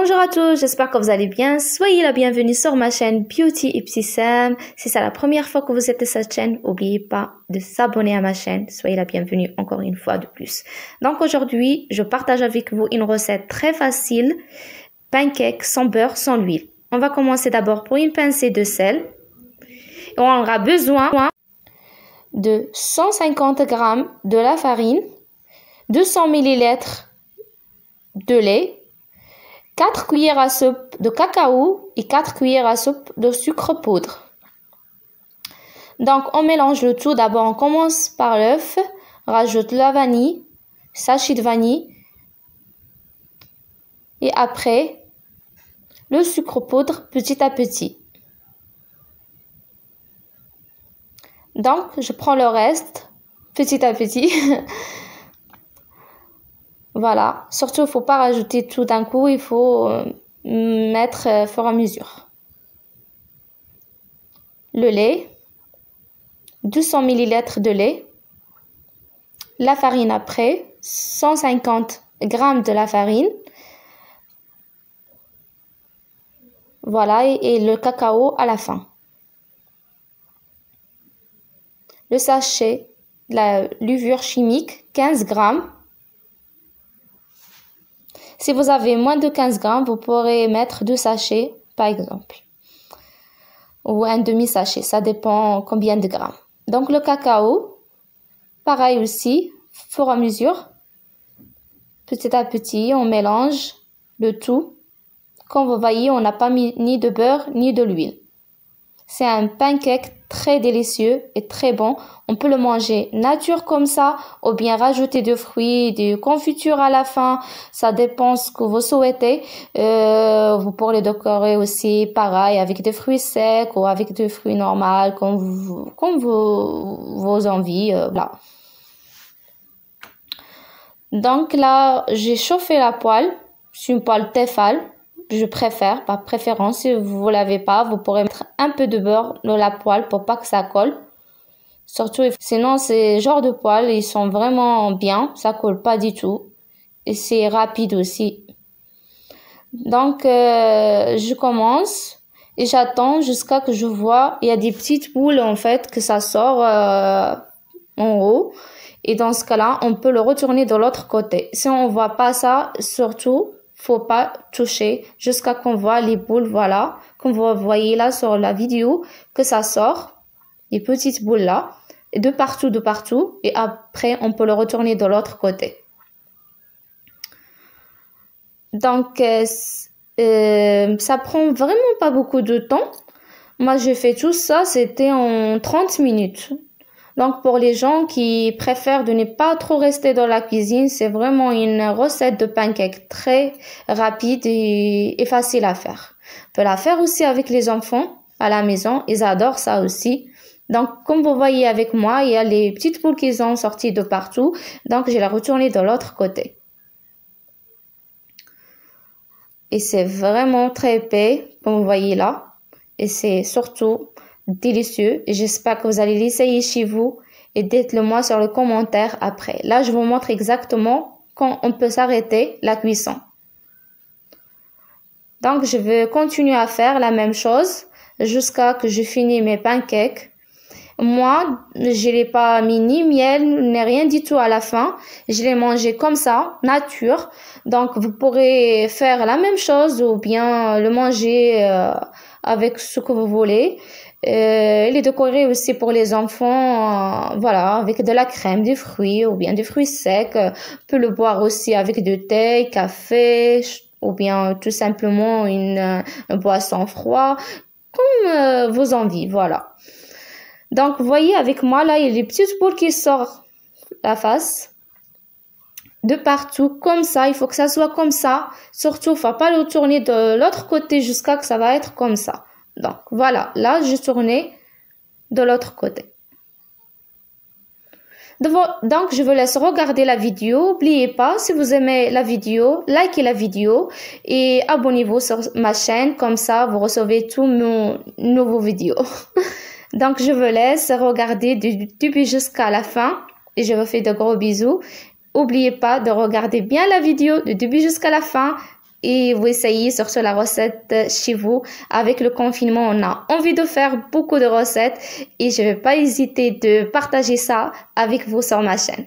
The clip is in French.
Bonjour à tous, j'espère que vous allez bien. Soyez la bienvenue sur ma chaîne Beauty Ibtissam. Si c'est la première fois que vous êtes sur cette chaîne, n'oubliez pas de s'abonner à ma chaîne. Soyez la bienvenue encore une fois de plus. Donc aujourd'hui, je partage avec vous une recette très facile, pancake sans beurre, sans l'huile. On va commencer d'abord pour une pincée de sel. Et on aura besoin de 150 g de la farine, 200 ml de lait, 4 cuillères à soupe de cacao et 4 cuillères à soupe de sucre poudre. Donc, on mélange le tout. D'abord, on commence par l'œuf, rajoute la vanille, sachet de vanille et après, le sucre poudre petit à petit. Donc, je prends le reste petit à petit. Voilà, surtout il ne faut pas rajouter tout d'un coup, il faut mettre au fur et à mesure. Le lait, 200 ml de lait, la farine après, 150 g de la farine, voilà, et le cacao à la fin. Le sachet, la levure chimique, 15 g. Si vous avez moins de 15 g, vous pourrez mettre 2 sachets, par exemple. Ou un demi-sachet, ça dépend combien de grammes. Donc le cacao, pareil aussi, au fur et à mesure. Petit à petit, on mélange le tout. Comme vous voyez, on n'a pas mis ni de beurre ni de l'huile. C'est un pancake très délicieux et très bon. On peut le manger nature comme ça ou bien rajouter des fruits, des confitures à la fin. Ça dépend ce que vous souhaitez. Vous pourrez le décorer aussi pareil avec des fruits secs ou avec des fruits normaux comme vos envies. Voilà. Donc là, j'ai chauffé la poêle. C'est une poêle Tefal. Je préfère, par préférence, si vous ne l'avez pas, vous pourrez mettre un peu de beurre dans la poêle pour pas que ça colle. Surtout, sinon, ces genres de poêles, ils sont vraiment bien, ça colle pas du tout. Et c'est rapide aussi. Donc, je commence et j'attends jusqu'à que je vois, il y a des petites boules en fait, que ça sort en haut. Et dans ce cas-là, on peut le retourner de l'autre côté. Si on voit pas ça, surtout, faut pas toucher jusqu'à qu'on voit les boules, voilà, comme vous voyez là sur la vidéo, que ça sort, les petites boules là, de partout, et après on peut le retourner de l'autre côté. Donc, ça prend vraiment pas beaucoup de temps. Moi, j'ai fait tout ça, c'était en 30 minutes. Donc, pour les gens qui préfèrent de ne pas trop rester dans la cuisine, c'est vraiment une recette de pancake très rapide et facile à faire. On peut la faire aussi avec les enfants à la maison. Ils adorent ça aussi. Donc, comme vous voyez avec moi, il y a les petites boules qui sont sorties de partout. Donc, je la retourne de l'autre côté. Et c'est vraiment très épais, comme vous voyez là. Et c'est surtout délicieux et j'espère que vous allez l'essayer chez vous et dites-le moi sur le commentaire après. Là, je vous montre exactement quand on peut s'arrêter la cuisson. Donc, je vais continuer à faire la même chose jusqu'à que je finis mes pancakes. Moi, je l'ai pas mis ni miel, ni rien du tout à la fin. Je l'ai mangé comme ça, nature. Donc, vous pourrez faire la même chose ou bien le manger avec ce que vous voulez. Les décorer aussi pour les enfants, voilà, avec de la crème, des fruits ou bien des fruits secs. On peut le boire aussi avec du thé, café ou bien tout simplement une boisson froide, comme vos envies, voilà. Donc, vous voyez avec moi, là, il y a les petites boules qui sortent la face de partout, comme ça. Il faut que ça soit comme ça. Surtout, il ne faut pas le tourner de l'autre côté jusqu'à que ça va être comme ça. Donc, voilà. Là, je tournais de l'autre côté. Donc, je vous laisse regarder la vidéo. N'oubliez pas, si vous aimez la vidéo, likez la vidéo et abonnez-vous sur ma chaîne. Comme ça, vous recevez tous nos nouveaux vidéos. Donc, je vous laisse regarder du début jusqu'à la fin et je vous fais de gros bisous. N'oubliez pas de regarder bien la vidéo du début jusqu'à la fin et vous essayez surtout la recette chez vous. Avec le confinement, on a envie de faire beaucoup de recettes et je ne vais pas hésiter de partager ça avec vous sur ma chaîne.